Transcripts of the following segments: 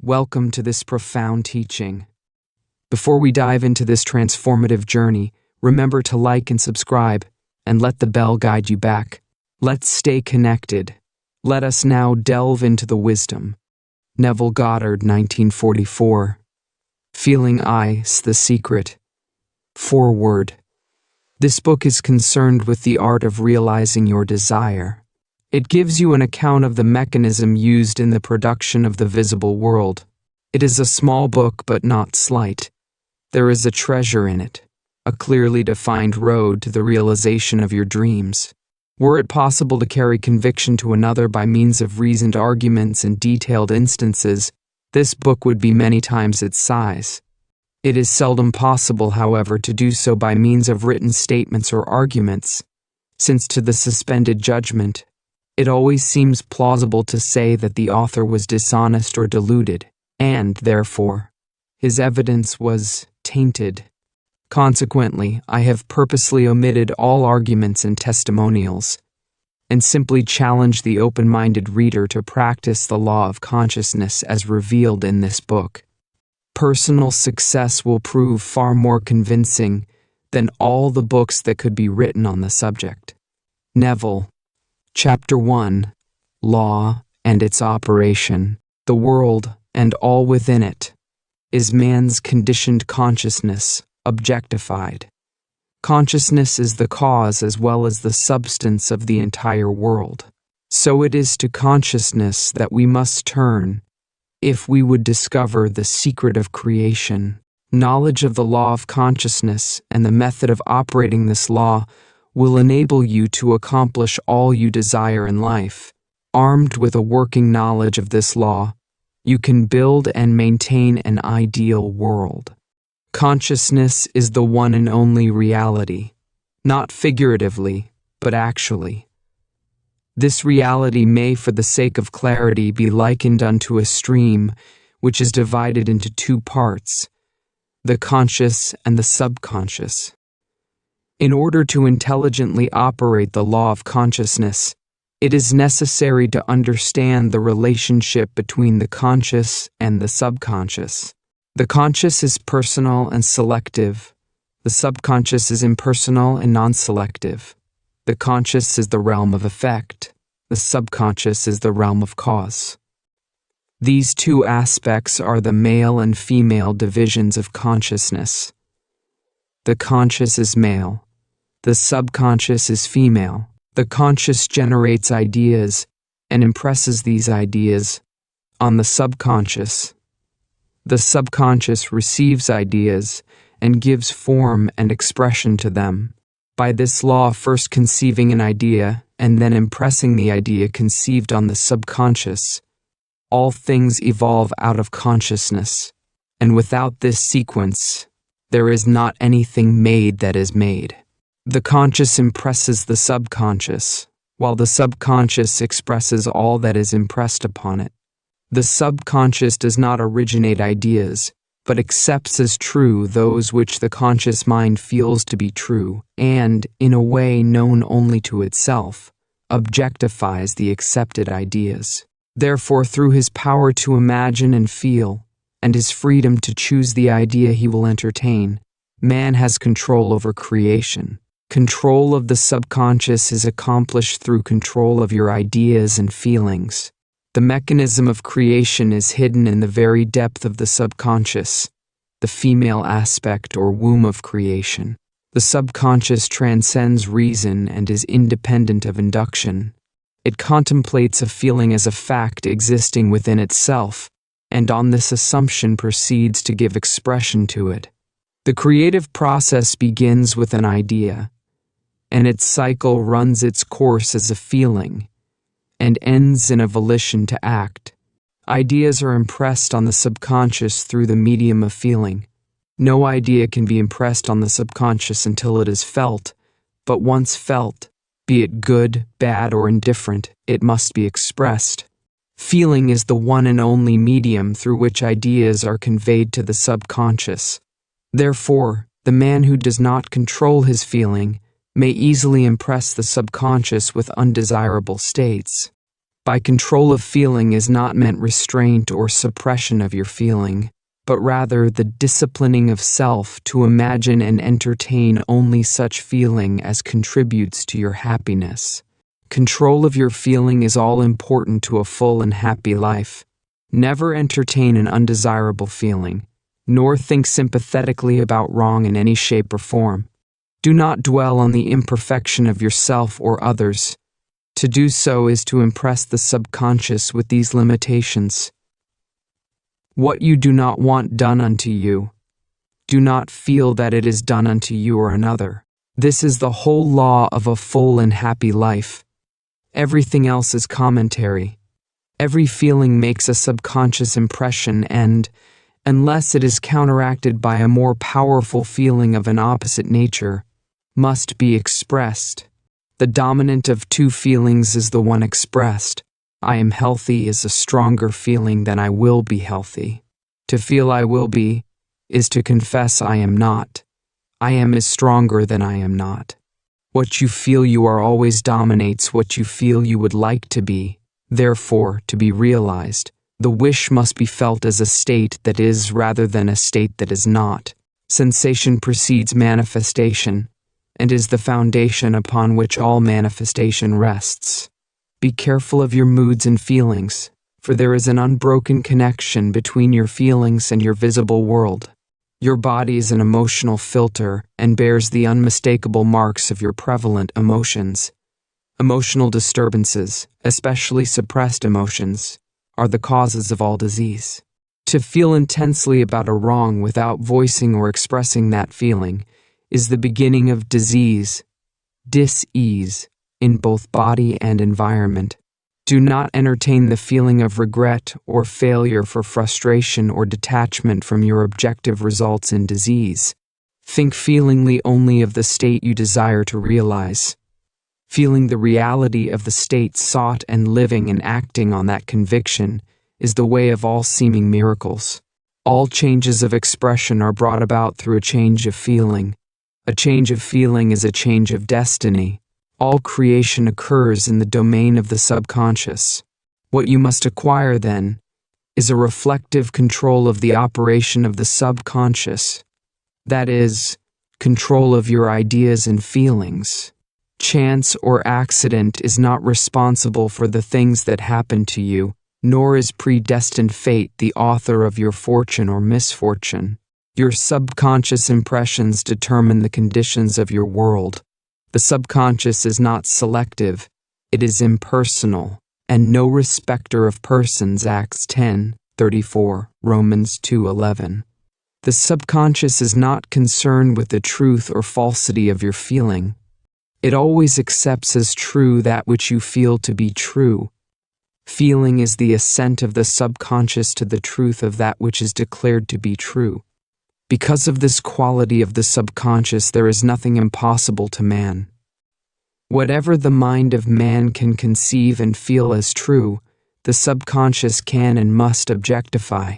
Welcome to this profound teaching. Before we dive into this transformative journey, remember to like and subscribe, and let the bell guide you back. Let's stay connected. Let us now delve into the wisdom. Neville Goddard, 1944. Feeling I's the Secret. Foreword. This book is concerned with the art of realizing your desire. It gives you an account of the mechanism used in the production of the visible world. It is a small book, but not slight. There is a treasure in it, a clearly defined road to the realization of your dreams. Were it possible to carry conviction to another by means of reasoned arguments and detailed instances, this book would be many times its size. It is seldom possible, however, to do so by means of written statements or arguments, since to the suspended judgment, it always seems plausible to say that the author was dishonest or deluded, and, therefore, his evidence was tainted. Consequently, I have purposely omitted all arguments and testimonials, and simply challenge the open-minded reader to practice the law of consciousness as revealed in this book. Personal success will prove far more convincing than all the books that could be written on the subject. Neville. Chapter 1. Law and its operation. The world, and all within it, is man's conditioned consciousness, objectified. Consciousness is the cause as well as the substance of the entire world. So it is to consciousness that we must turn, if we would discover the secret of creation. Knowledge of the law of consciousness and the method of operating this law will enable you to accomplish all you desire in life. Armed with a working knowledge of this law, you can build and maintain an ideal world. Consciousness is the one and only reality, not figuratively, but actually. This reality may, for the sake of clarity, be likened unto a stream which is divided into two parts, the conscious and the subconscious. In order to intelligently operate the law of consciousness, it is necessary to understand the relationship between the conscious and the subconscious. The conscious is personal and selective. The subconscious is impersonal and non-selective. The conscious is the realm of effect. The subconscious is the realm of cause. These two aspects are the male and female divisions of consciousness. The conscious is male. The subconscious is female. The conscious generates ideas and impresses these ideas on the subconscious. The subconscious receives ideas and gives form and expression to them. By this law, first conceiving an idea and then impressing the idea conceived on the subconscious, all things evolve out of consciousness, and without this sequence, there is not anything made that is made. The conscious impresses the subconscious, while the subconscious expresses all that is impressed upon it. The subconscious does not originate ideas, but accepts as true those which the conscious mind feels to be true, and, in a way known only to itself, objectifies the accepted ideas. Therefore, through his power to imagine and feel, and his freedom to choose the idea he will entertain, man has control over creation. Control of the subconscious is accomplished through control of your ideas and feelings. The mechanism of creation is hidden in the very depth of the subconscious, the female aspect or womb of creation. The subconscious transcends reason and is independent of induction. It contemplates a feeling as a fact existing within itself, and on this assumption proceeds to give expression to it. The creative process begins with an idea, and its cycle runs its course as a feeling, and ends in a volition to act. Ideas are impressed on the subconscious through the medium of feeling. No idea can be impressed on the subconscious until it is felt, but once felt, be it good, bad, or indifferent, it must be expressed. Feeling is the one and only medium through which ideas are conveyed to the subconscious. Therefore, the man who does not control his feeling may easily impress the subconscious with undesirable states. By control of feeling is not meant restraint or suppression of your feeling, but rather the disciplining of self to imagine and entertain only such feeling as contributes to your happiness. Control of your feeling is all important to a full and happy life. Never entertain an undesirable feeling, nor think sympathetically about wrong in any shape or form. Do not dwell on the imperfection of yourself or others. To do so is to impress the subconscious with these limitations. What you do not want done unto you, do not feel that it is done unto you or another. This is the whole law of a full and happy life. Everything else is commentary. Every feeling makes a subconscious impression and, unless it is counteracted by a more powerful feeling of an opposite nature, must be expressed. The dominant of two feelings is the one expressed. I am healthy is a stronger feeling than I will be healthy. To feel I will be is to confess I am not. I am is stronger than I am not. What you feel you are always dominates what you feel you would like to be. Therefore, to be realized, the wish must be felt as a state that is rather than a state that is not. Sensation precedes manifestation, and is the foundation upon which all manifestation rests. Be careful of your moods and feelings, for there is an unbroken connection between your feelings and your visible world. Your body is an emotional filter and bears the unmistakable marks of your prevalent emotions. Emotional disturbances, especially suppressed emotions, are the causes of all disease. To feel intensely about a wrong without voicing or expressing that feeling is the beginning of disease, dis-ease, in both body and environment. Do not entertain the feeling of regret or failure for frustration or detachment from your objective results in disease. Think feelingly only of the state you desire to realize. Feeling the reality of the state sought and living and acting on that conviction is the way of all seeming miracles. All changes of expression are brought about through a change of feeling. A change of feeling is a change of destiny. All creation occurs in the domain of the subconscious. What you must acquire, then, is a reflective control of the operation of the subconscious. That is, control of your ideas and feelings. Chance or accident is not responsible for the things that happen to you, nor is predestined fate the author of your fortune or misfortune. Your subconscious impressions determine the conditions of your world. The subconscious is not selective, it is impersonal, and no respecter of persons. Acts 10:34, Romans 2:11. The subconscious is not concerned with the truth or falsity of your feeling. It always accepts as true that which you feel to be true. Feeling is the assent of the subconscious to the truth of that which is declared to be true. Because of this quality of the subconscious, there is nothing impossible to man. Whatever the mind of man can conceive and feel as true, the subconscious can and must objectify.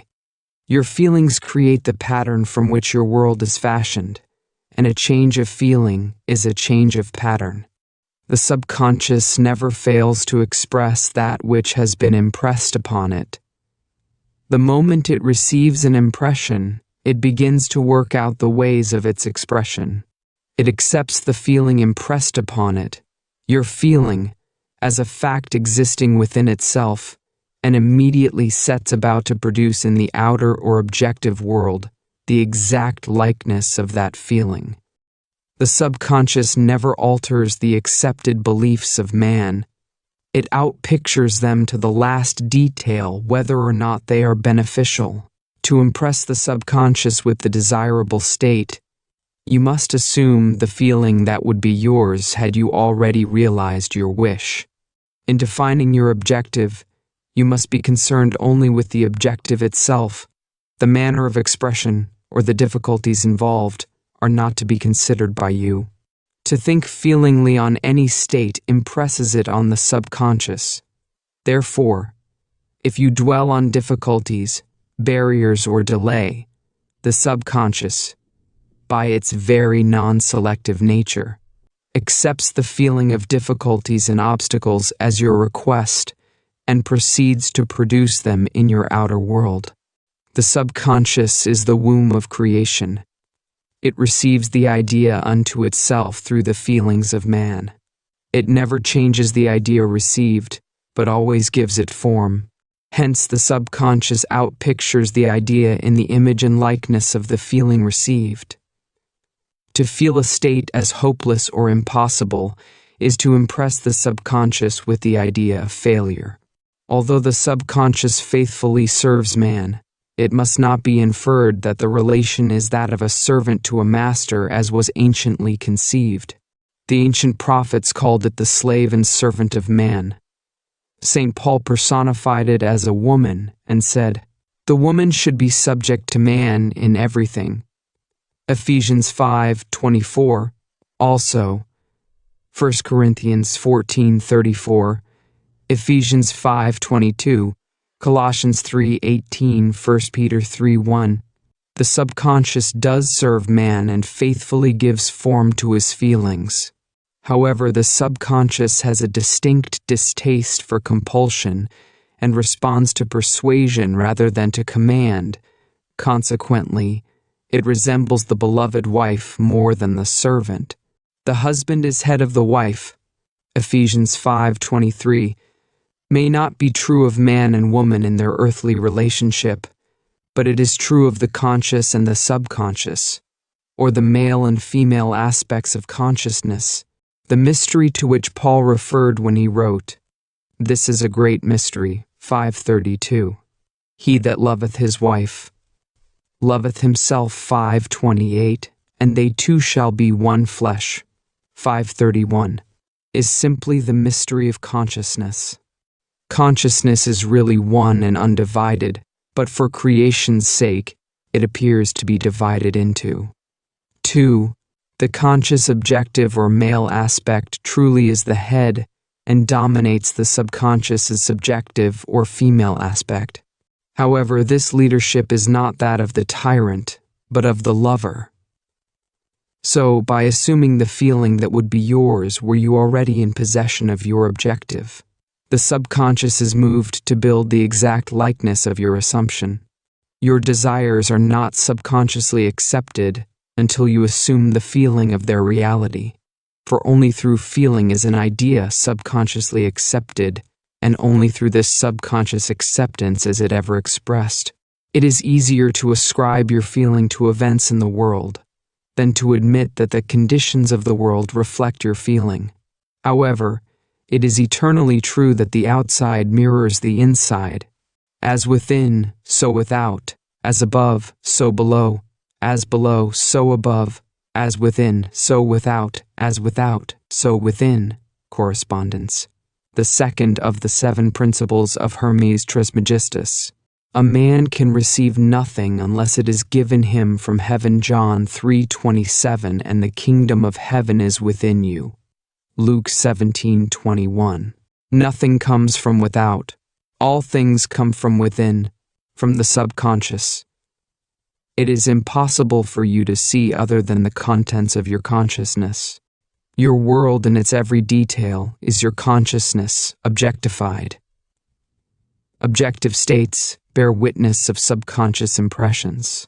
Your feelings create the pattern from which your world is fashioned, and a change of feeling is a change of pattern. The subconscious never fails to express that which has been impressed upon it. The moment it receives an impression, it begins to work out the ways of its expression. It accepts the feeling impressed upon it, your feeling, as a fact existing within itself, and immediately sets about to produce in the outer or objective world the exact likeness of that feeling. The subconscious never alters the accepted beliefs of man. It outpictures them to the last detail, whether or not they are beneficial. To impress the subconscious with the desirable state, you must assume the feeling that would be yours had you already realized your wish. In defining your objective, you must be concerned only with the objective itself. The manner of expression or the difficulties involved are not to be considered by you. To think feelingly on any state impresses it on the subconscious. Therefore, if you dwell on difficulties, barriers, or delay, the subconscious, by its very non-selective nature, accepts the feeling of difficulties and obstacles as your request and proceeds to produce them in your outer world. The subconscious is the womb of creation. It receives the idea unto itself through the feelings of man. It never changes the idea received, but always gives it form. Hence, the subconscious outpictures the idea in the image and likeness of the feeling received. To feel a state as hopeless or impossible is to impress the subconscious with the idea of failure. Although the subconscious faithfully serves man, it must not be inferred that the relation is that of a servant to a master as was anciently conceived. The ancient prophets called it the slave and servant of man. St. Paul personified it as a woman and said, "The woman should be subject to man in everything." Ephesians 5:24, also 1 Corinthians 14:34, Ephesians 5:22, Colossians 3:18, 1 Peter 3:1. The subconscious does serve man and faithfully gives form to his feelings. However, the subconscious has a distinct distaste for compulsion and responds to persuasion rather than to command. Consequently, it resembles the beloved wife more than the servant. The husband is head of the wife. Ephesians 5:23 may not be true of man and woman in their earthly relationship, but it is true of the conscious and the subconscious, or the male and female aspects of consciousness, the mystery to which Paul referred when he wrote, "This is a great mystery," 5:32. He that loveth his wife loveth himself, 5:28, and they two shall be one flesh, 5:31, is simply the mystery of consciousness. Consciousness is really one and undivided, but for creation's sake, it appears to be divided into two. The conscious objective or male aspect truly is the head and dominates the subconscious's subjective or female aspect. However, this leadership is not that of the tyrant, but of the lover. So, by assuming the feeling that would be yours were you already in possession of your objective, the subconscious is moved to build the exact likeness of your assumption. Your desires are not subconsciously accepted until you assume the feeling of their reality, for only through feeling is an idea subconsciously accepted, and only through this subconscious acceptance is it ever expressed. It is easier to ascribe your feeling to events in the world than to admit that the conditions of the world reflect your feeling. However, it is eternally true that the outside mirrors the inside. As within, so without. As above, so below. As below, so above. As within, so without. As without, so within. Correspondence. The second of the 7 principles of Hermes Trismegistus. A man can receive nothing unless it is given him from heaven, John 3:27, and the kingdom of heaven is within you. Luke 17:21. Nothing comes from without. All things come from within, from the subconscious. It is impossible for you to see other than the contents of your consciousness. Your world in its every detail is your consciousness objectified. Objective states bear witness of subconscious impressions.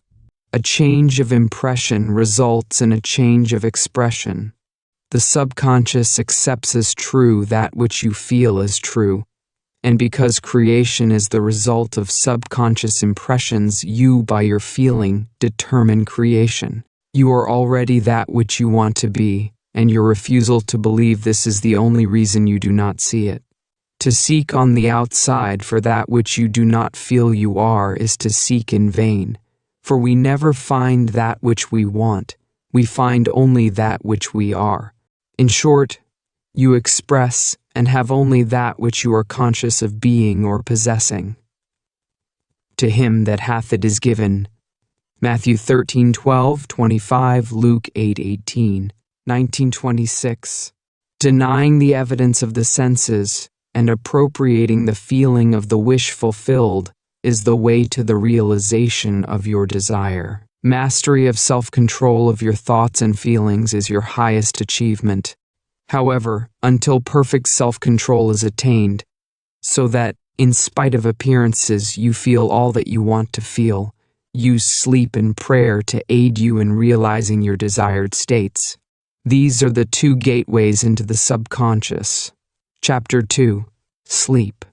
A change of impression results in a change of expression. The subconscious accepts as true that which you feel as true, and because creation is the result of subconscious impressions, you, by your feeling, determine creation. You are already that which you want to be, and your refusal to believe this is the only reason you do not see it. To seek on the outside for that which you do not feel you are is to seek in vain, for we never find that which we want, we find only that which we are. In short, you express and have only that which you are conscious of being or possessing. To him that hath it is given. Matthew 13:12-25, Luke 8:18, 19:26. Denying the evidence of the senses and appropriating the feeling of the wish fulfilled is the way to the realization of your desire. Mastery of self-control of your thoughts and feelings is your highest achievement. However, until perfect self-control is attained, so that In spite of appearances, you feel all that you want to feel. Use sleep and prayer to aid you in realizing your desired states. These are the 2 gateways into the subconscious. Chapter 2. Sleep.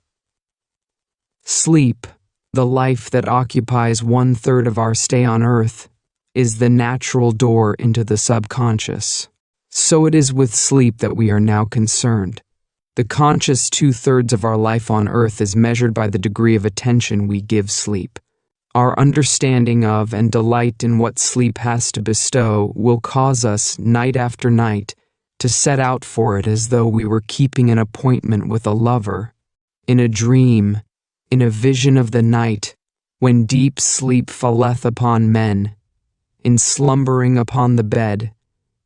Sleep, the life that occupies 1/3 of our stay on earth, is the natural door into the subconscious. So it is with sleep that we are now concerned. The conscious 2/3 of our life on earth is measured by the degree of attention we give sleep. Our understanding of and delight in what sleep has to bestow will cause us, night after night, to set out for it as though we were keeping an appointment with a lover. In a dream, in a vision of the night, when deep sleep falleth upon men, in slumbering upon the bed,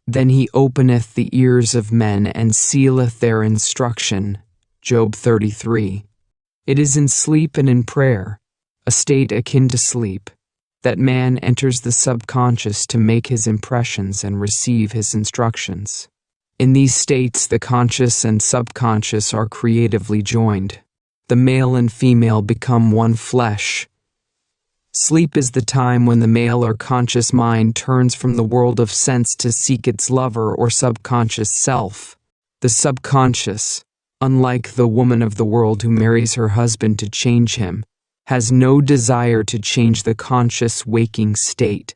then he openeth the ears of men and sealeth their instruction. Job 33. It is in sleep and in prayer, a state akin to sleep, that man enters the subconscious to make his impressions and receive his instructions. In these states, the conscious and subconscious are creatively joined. The male and female become one flesh. Sleep is the time when the male or conscious mind turns from the world of sense to seek its lover or subconscious self. The subconscious, unlike the woman of the world who marries her husband to change him, has no desire to change the conscious waking state,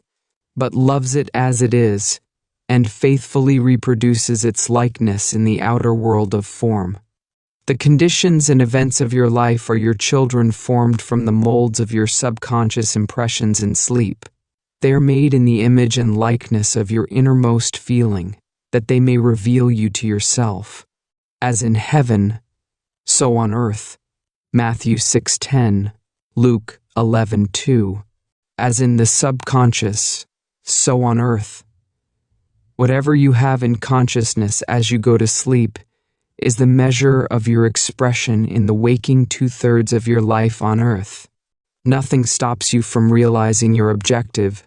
but loves it as it is, and faithfully reproduces its likeness in the outer world of form. The conditions and events of your life are your children formed from the molds of your subconscious impressions in sleep. They are made in the image and likeness of your innermost feeling, that they may reveal you to yourself. As in heaven, so on earth. Matthew 6:10. Luke 11:2. As in the subconscious, so on earth. Whatever you have in consciousness as you go to sleep is the measure of your expression in the waking 2/3 of your life on earth. Nothing stops you from realizing your objective,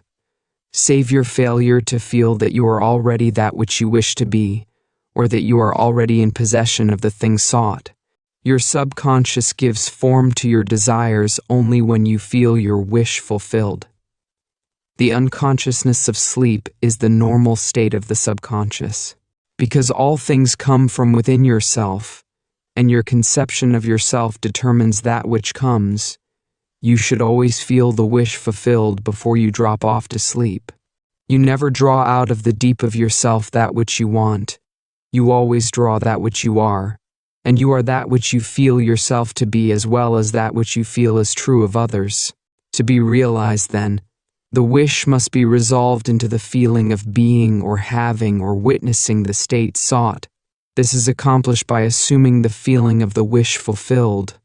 save your failure to feel that you are already that which you wish to be, or that you are already in possession of the thing sought. Your subconscious gives form to your desires only when you feel your wish fulfilled. The unconsciousness of sleep is the normal state of the subconscious. Because all things come from within yourself, and your conception of yourself determines that which comes, you should always feel the wish fulfilled before you drop off to sleep. You never draw out of the deep of yourself that which you want. You always draw that which you are. And you are that which you feel yourself to be as well as that which you feel is true of others. To be realized, then, the wish must be resolved into the feeling of being or having or witnessing the state sought. This is accomplished by assuming the feeling of the wish fulfilled.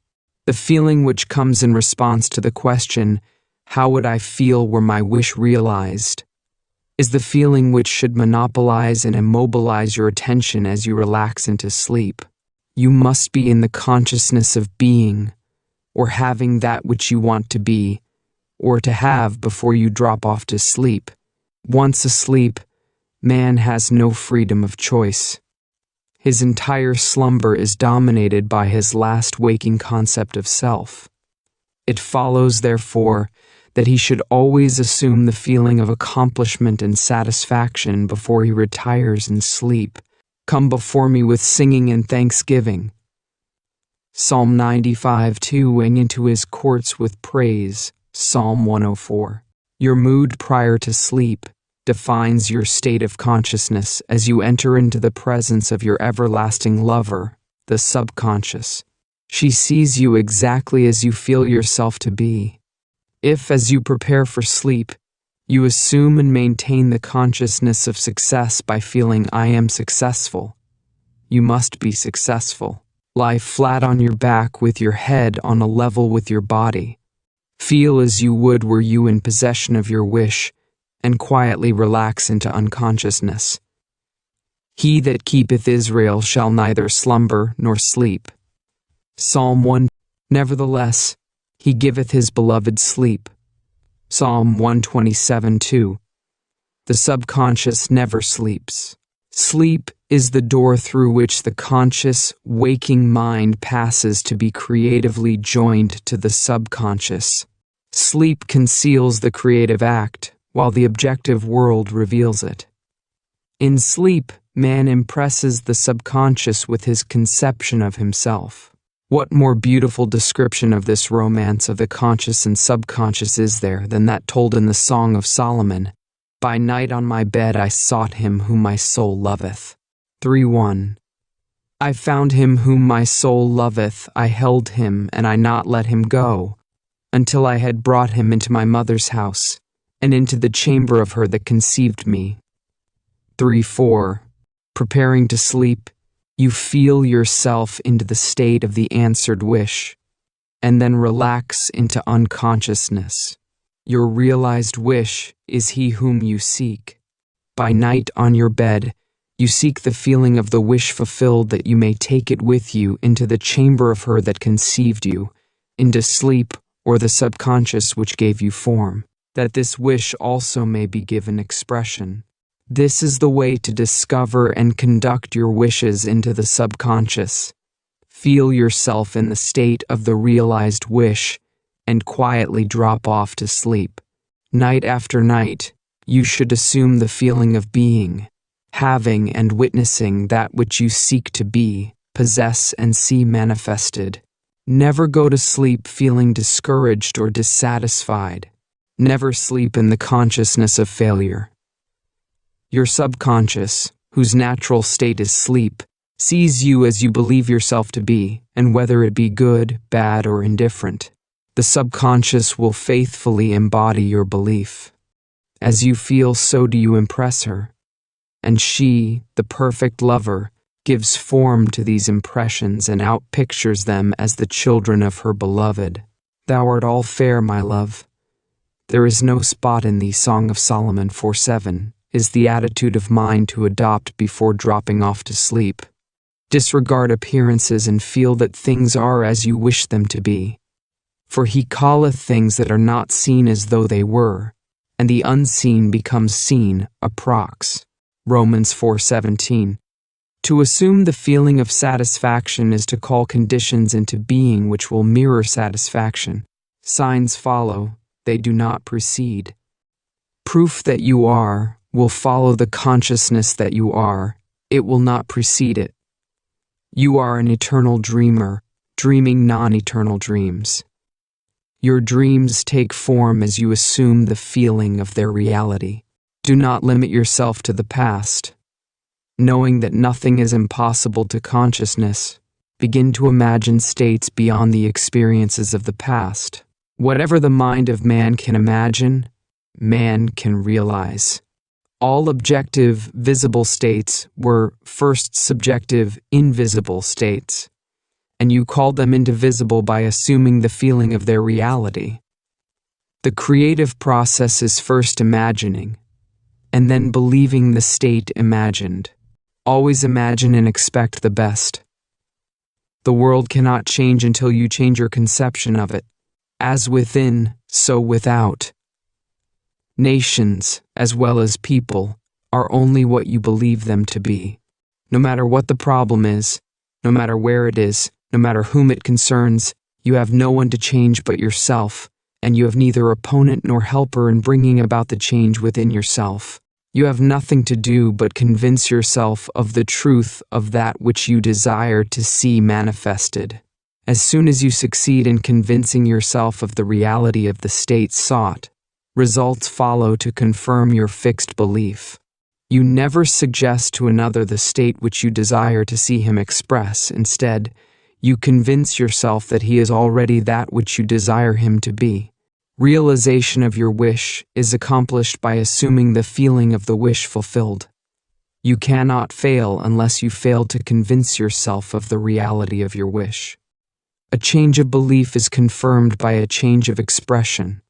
The feeling which comes in response to the question, how would I feel were my wish realized, is the feeling which should monopolize and immobilize your attention as you relax into sleep. You must be in the consciousness of being, or having that which you want to be, or to have before you drop off to sleep. Once asleep, man has no freedom of choice. His entire slumber is dominated by his last waking concept of self. It follows, therefore, that he should always assume the feeling of accomplishment and satisfaction before he retires in sleep. Come before me with singing and thanksgiving. Psalm 95:2. And into his courts with praise. Psalm 104. Your mood prior to sleep defines your state of consciousness as you enter into the presence of your everlasting lover, the subconscious. She sees you exactly as you feel yourself to be. If, as you prepare for sleep, you assume and maintain the consciousness of success by feeling I am successful, you must be successful. Lie flat on your back with your head on a level with your body. Feel as you would were you in possession of your wish, and quietly relax into unconsciousness. He that keepeth Israel shall neither slumber nor sleep. Psalm 1. Nevertheless, he giveth his beloved sleep. Psalm 127:2. The subconscious never sleeps. Sleep is the door through which the conscious, waking mind passes to be creatively joined to the subconscious. Sleep conceals the creative act, while the objective world reveals it. In sleep, man impresses the subconscious with his conception of himself. What more beautiful description of this romance of the conscious and subconscious is there than that told in the Song of Solomon? By night on my bed I sought him whom my soul loveth. 3:1. I found him whom my soul loveth, I held him, and I not let him go, until I had brought him into my mother's house, and into the chamber of her that conceived me. 3:4. Preparing to sleep, you feel yourself into the state of the answered wish, and then relax into unconsciousness. Your realized wish is he whom you seek. By night on your bed, you seek the feeling of the wish fulfilled that you may take it with you into the chamber of her that conceived you, into sleep or the subconscious which gave you form, that this wish also may be given expression. This is the way to discover and conduct your wishes into the subconscious. Feel yourself in the state of the realized wish and quietly drop off to sleep. Night after night, you should assume the feeling of being, having and witnessing that which you seek to be, possess and see manifested. Never go to sleep feeling discouraged or dissatisfied. Never sleep in the consciousness of failure. Your subconscious, whose natural state is sleep, sees you as you believe yourself to be, and whether it be good, bad, or indifferent. The subconscious will faithfully embody your belief. As you feel, so do you impress her. And she, the perfect lover, gives form to these impressions and outpictures them as the children of her beloved. Thou art all fair, my love. There is no spot in thee. Song of Solomon 4:7 is the attitude of mind to adopt before dropping off to sleep. Disregard appearances and feel that things are as you wish them to be. For he calleth things that are not seen as though they were, and the unseen becomes seen, approx. Romans 4:17. To assume the feeling of satisfaction is to call conditions into being which will mirror satisfaction. Signs follow, they do not precede. Proof that you are will follow the consciousness that you are, it will not precede it. You are an eternal dreamer, dreaming non-eternal dreams. Your dreams take form as you assume the feeling of their reality. Do not limit yourself to the past. Knowing that nothing is impossible to consciousness, begin to imagine states beyond the experiences of the past. Whatever the mind of man can imagine, man can realize. All objective, visible states were first subjective, invisible states, and you called them indivisible by assuming the feeling of their reality. The creative process is first imagining, and then believing the state imagined. Always imagine and expect the best. The world cannot change until you change your conception of it. As within, so without. Nations, as well as people, are only what you believe them to be. No matter what the problem is, no matter where it is, no matter whom it concerns, you have no one to change but yourself, and you have neither opponent nor helper in bringing about the change within yourself. You have nothing to do but convince yourself of the truth of that which you desire to see manifested. As soon as you succeed in convincing yourself of the reality of the state sought, results follow to confirm your fixed belief. You never suggest to another the state which you desire to see him express. Instead, you convince yourself that he is already that which you desire him to be. Realization of your wish is accomplished by assuming the feeling of the wish fulfilled. You cannot fail unless you fail to convince yourself of the reality of your wish. A change of belief is confirmed by a change of expression.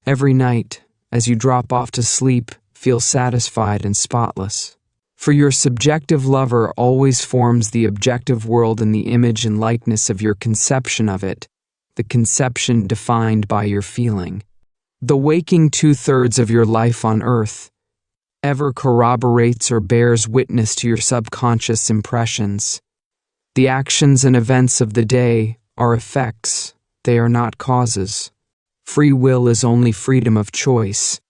Every night, as you drop off to sleep, feel satisfied and spotless. For your subjective lover always forms the objective world in the image and likeness of your conception of it, the conception defined by your feeling. The waking 2/3 of your life on earth ever corroborates or bears witness to your subconscious impressions. The actions and events of the day are effects, they are not causes. Free will is only freedom of choice.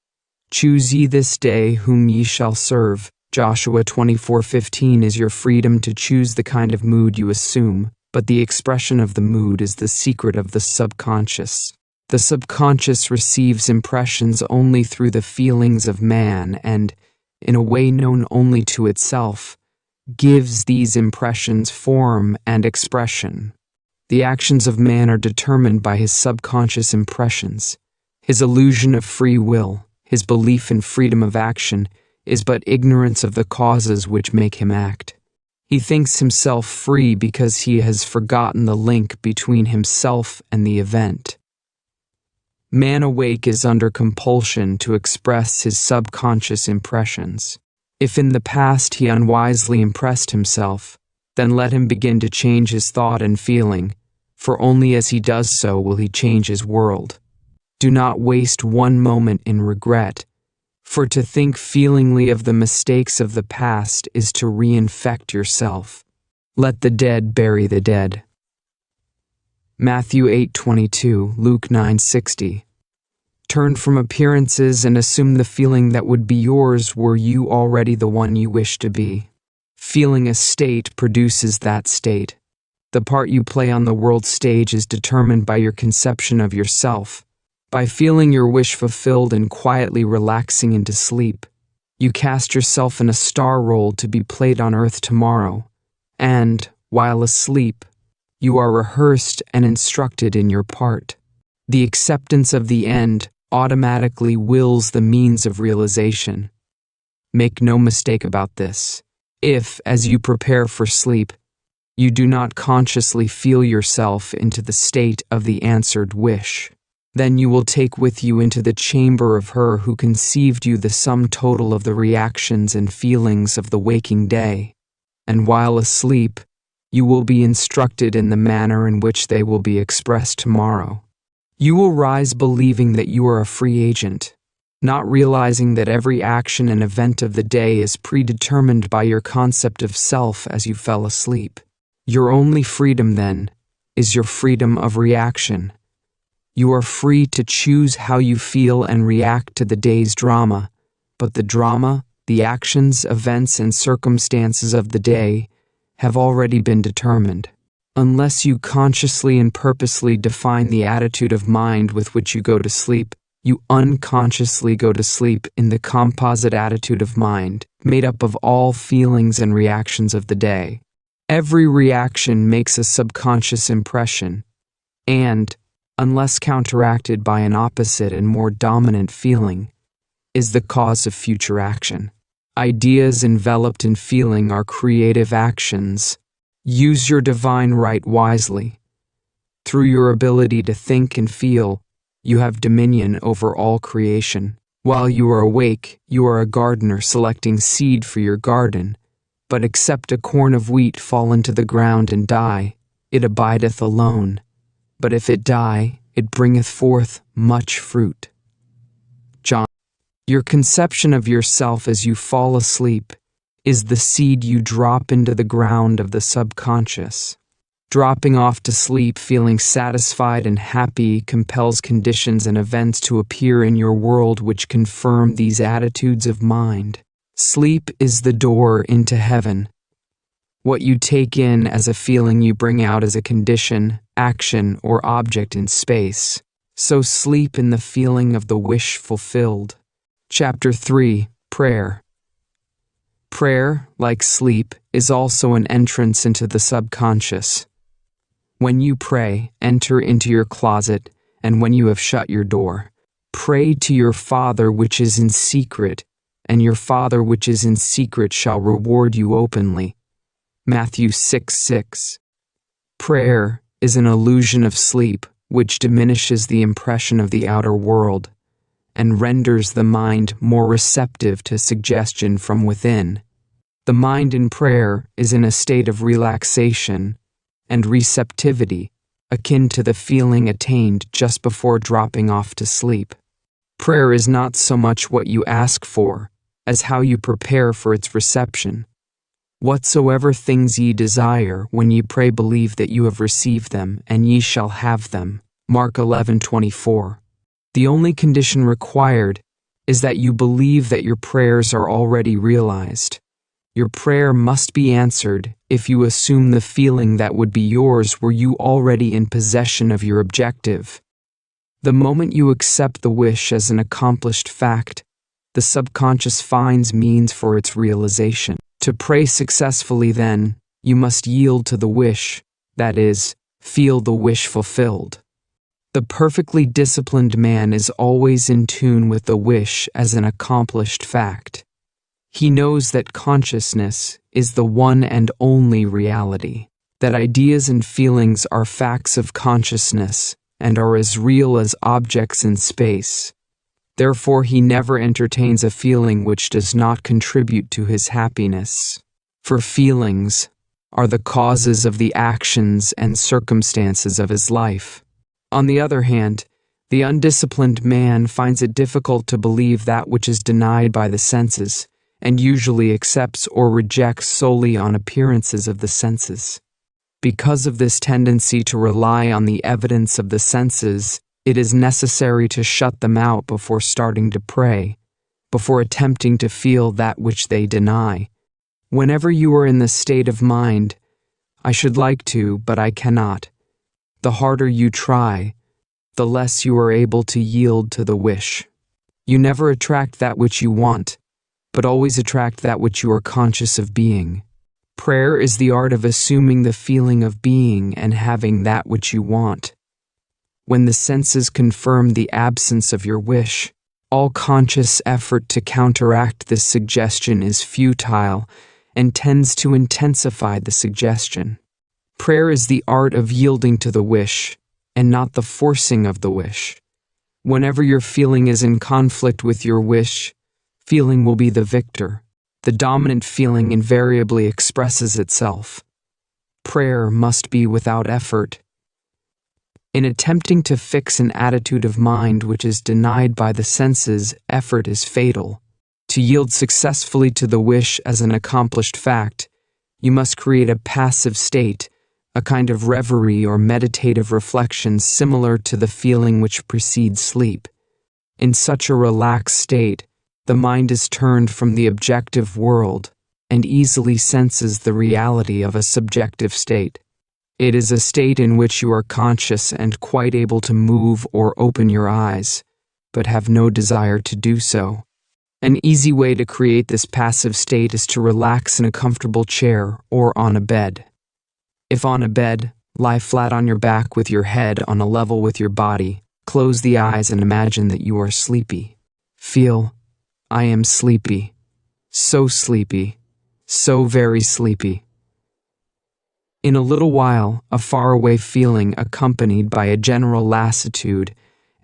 Choose ye this day whom ye shall serve. Joshua 24:15 is your freedom to choose the kind of mood you assume, but the expression of the mood is the secret of the subconscious. The subconscious receives impressions only through the feelings of man and, in a way known only to itself, gives these impressions form and expression. The actions of man are determined by his subconscious impressions. His illusion of free will, his belief in freedom of action, is but ignorance of the causes which make him act. He thinks himself free because he has forgotten the link between himself and the event. Man awake is under compulsion to express his subconscious impressions. If in the past he unwisely impressed himself, then let him begin to change his thought and feeling, for only as he does so will he change his world. Do not waste one moment in regret, for to think feelingly of the mistakes of the past is to reinfect yourself. Let the dead bury the dead. Matthew 8:22, Luke 9:60. Turn from appearances and assume the feeling that would be yours were you already the one you wish to be. Feeling a state produces that state. The part you play on the world stage is determined by your conception of yourself. By feeling your wish fulfilled and quietly relaxing into sleep, you cast yourself in a star role to be played on earth tomorrow, and, while asleep, you are rehearsed and instructed in your part. The acceptance of the end automatically wills the means of realization. Make no mistake about this. If, as you prepare for sleep, you do not consciously feel yourself into the state of the answered wish, then you will take with you into the chamber of her who conceived you the sum total of the reactions and feelings of the waking day, and while asleep, you will be instructed in the manner in which they will be expressed tomorrow. You will rise believing that you are a free agent, not realizing that every action and event of the day is predetermined by your concept of self as you fell asleep. Your only freedom, then, is your freedom of reaction. You are free to choose how you feel and react to the day's drama, but the drama, the actions, events, and circumstances of the day have already been determined. Unless you consciously and purposely define the attitude of mind with which you go to sleep, you unconsciously go to sleep in the composite attitude of mind, made up of all feelings and reactions of the day. Every reaction makes a subconscious impression, and, unless counteracted by an opposite and more dominant feeling, is the cause of future action. Ideas enveloped in feeling are creative actions. Use your divine right wisely. Through your ability to think and feel, you have dominion over all creation. While you are awake, you are a gardener selecting seed for your garden. But except a corn of wheat fall into the ground and die, it abideth alone. But if it die, it bringeth forth much fruit. John. Your conception of yourself as you fall asleep is the seed you drop into the ground of the subconscious. Dropping off to sleep feeling satisfied and happy compels conditions and events to appear in your world which confirm these attitudes of mind. Sleep is the door into heaven. What you take in as a feeling you bring out as a condition, action, or object in space. So sleep in the feeling of the wish fulfilled. Chapter 3. Prayer. Prayer, like sleep, is also an entrance into the subconscious. When you pray, enter into your closet, and when you have shut your door, pray to your Father which is in secret, and your Father which is in secret shall reward you openly. Matthew 6:6. Prayer is an illusion of sleep which diminishes the impression of the outer world and renders the mind more receptive to suggestion from within. The mind in prayer is in a state of relaxation and receptivity, akin to the feeling attained just before dropping off to sleep. Prayer is not so much what you ask for as how you prepare for its reception. Whatsoever things ye desire, when ye pray, believe that you have received them, and ye shall have them. Mark 11:24. The only condition required is that you believe that your prayers are already realized. Your prayer must be answered if you assume the feeling that would be yours were you already in possession of your objective. The moment you accept the wish as an accomplished fact, the subconscious finds means for its realization. To pray successfully, then, you must yield to the wish, that is, feel the wish fulfilled. The perfectly disciplined man is always in tune with the wish as an accomplished fact. He knows that consciousness is the one and only reality, that ideas and feelings are facts of consciousness and are as real as objects in space. Therefore, he never entertains a feeling which does not contribute to his happiness. For feelings are the causes of the actions and circumstances of his life. On the other hand, the undisciplined man finds it difficult to believe that which is denied by the senses, and usually accepts or rejects solely on appearances of the senses. Because of this tendency to rely on the evidence of the senses, it is necessary to shut them out before starting to pray, before attempting to feel that which they deny. Whenever you are in the state of mind, "I should like to, but I cannot," the harder you try, the less you are able to yield to the wish. You never attract that which you want, but always attract that which you are conscious of being. Prayer is the art of assuming the feeling of being and having that which you want. When the senses confirm the absence of your wish, all conscious effort to counteract this suggestion is futile and tends to intensify the suggestion. Prayer is the art of yielding to the wish, and not the forcing of the wish. Whenever your feeling is in conflict with your wish, feeling will be the victor. The dominant feeling invariably expresses itself. Prayer must be without effort. In attempting to fix an attitude of mind which is denied by the senses, effort is fatal. To yield successfully to the wish as an accomplished fact, you must create a passive state, a kind of reverie or meditative reflection similar to the feeling which precedes sleep. In such a relaxed state, the mind is turned from the objective world and easily senses the reality of a subjective state. It is a state in which you are conscious and quite able to move or open your eyes, but have no desire to do so. An easy way to create this passive state is to relax in a comfortable chair or on a bed. If on a bed, lie flat on your back with your head on a level with your body, close the eyes and imagine that you are sleepy. Feel, "I am sleepy, so very sleepy." In a little while, a faraway feeling accompanied by a general lassitude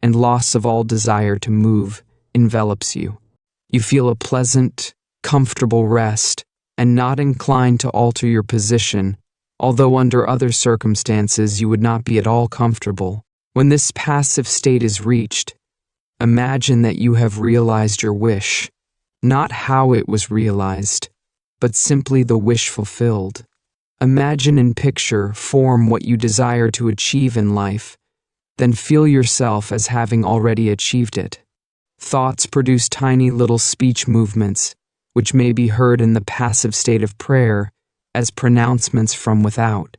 and loss of all desire to move envelops you. You feel a pleasant, comfortable rest and not inclined to alter your position, although under other circumstances you would not be at all comfortable. When this passive state is reached, imagine that you have realized your wish, not how it was realized, but simply the wish fulfilled. Imagine and picture, form what you desire to achieve in life, then feel yourself as having already achieved it. Thoughts produce tiny little speech movements, which may be heard in the passive state of prayer as pronouncements from without.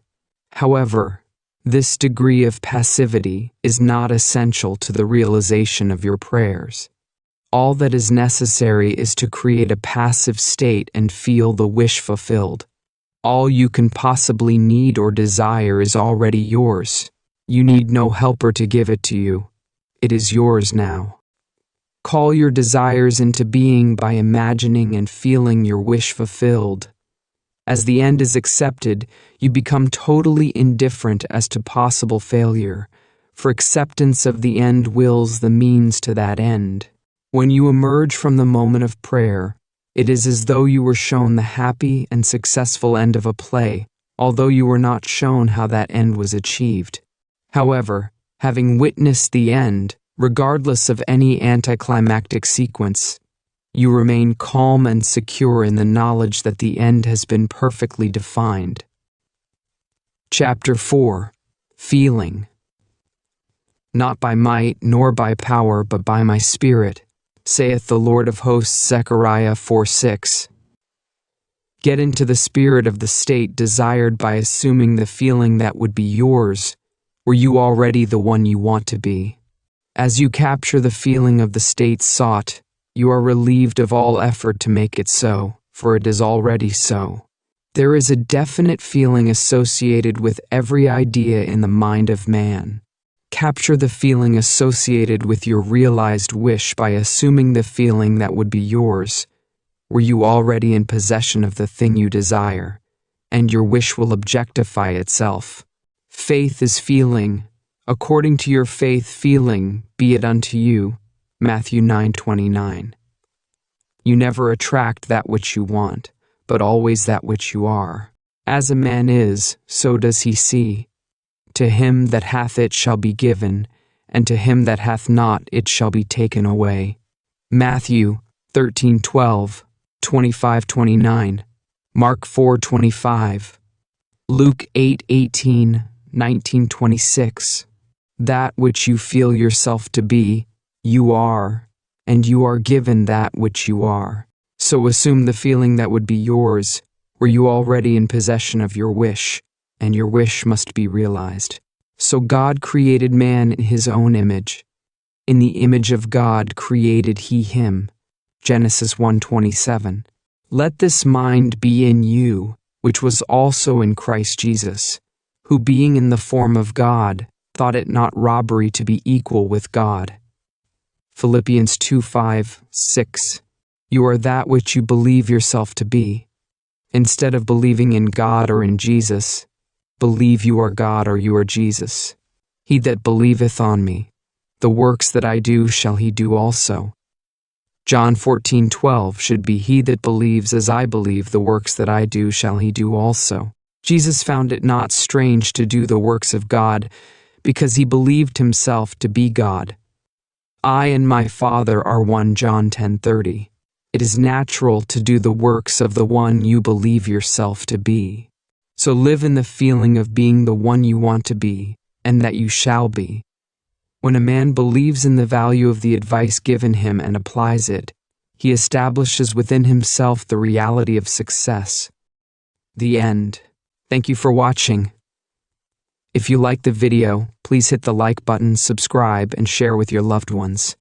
However, this degree of passivity is not essential to the realization of your prayers. All that is necessary is to create a passive state and feel the wish fulfilled. All you can possibly need or desire is already yours. You need no helper to give it to you. It is yours now. Call your desires into being by imagining and feeling your wish fulfilled. As the end is accepted, you become totally indifferent as to possible failure, for acceptance of the end wills the means to that end. When you emerge from the moment of prayer, it is as though you were shown the happy and successful end of a play, although you were not shown how that end was achieved. However, having witnessed the end, regardless of any anticlimactic sequence, You remain calm and secure in the knowledge that the end has been perfectly defined. Chapter 4. Feeling. Not by might nor by power, but by my Spirit, saith the Lord of hosts. Zechariah 4:6. Get into the spirit of the state desired by assuming the feeling that would be yours, were you already the one you want to be. As you capture the feeling of the state sought, you are relieved of all effort to make it so, for it is already so. There is a definite feeling associated with every idea in the mind of man. Capture the feeling associated with your realized wish by assuming the feeling that would be yours, were you already in possession of the thing you desire, and your wish will objectify itself. Faith is feeling. According to your faith feeling, be it unto you. Matthew 9:29. You never attract that which you want, but always that which you are. As a man is, so does he see. To him that hath it shall be given, and to him that hath not it shall be taken away. Matthew 13:12, 25-29, Mark 4:25, Luke 8:18, 19-26. That which you feel yourself to be, you are, and you are given that which you are. So assume the feeling that would be yours, were you already in possession of your wish, and your wish must be realized. So God created man in his own image. In the image of God created he him. Genesis 1:27. Let this mind be in you, which was also in Christ Jesus, who being in the form of God, thought it not robbery to be equal with God. Philippians 2:5-6. You are that which you believe yourself to be. Instead of believing in God or in Jesus, believe you are God or you are Jesus. He that believeth on me, the works that I do shall he do also. John 14:12 should be, he that believes as I believe, the works that I do shall he do also. Jesus found it not strange to do the works of God, because he believed himself to be God. I and my Father are one. John 10:30. It is natural to do the works of the one you believe yourself to be. So live in the feeling of being the one you want to be, and that you shall be. When a man believes in the value of the advice given him and applies it, he establishes within himself the reality of success. The end. Thank you for watching. If you liked the video, please hit the like button, subscribe, and share with your loved ones.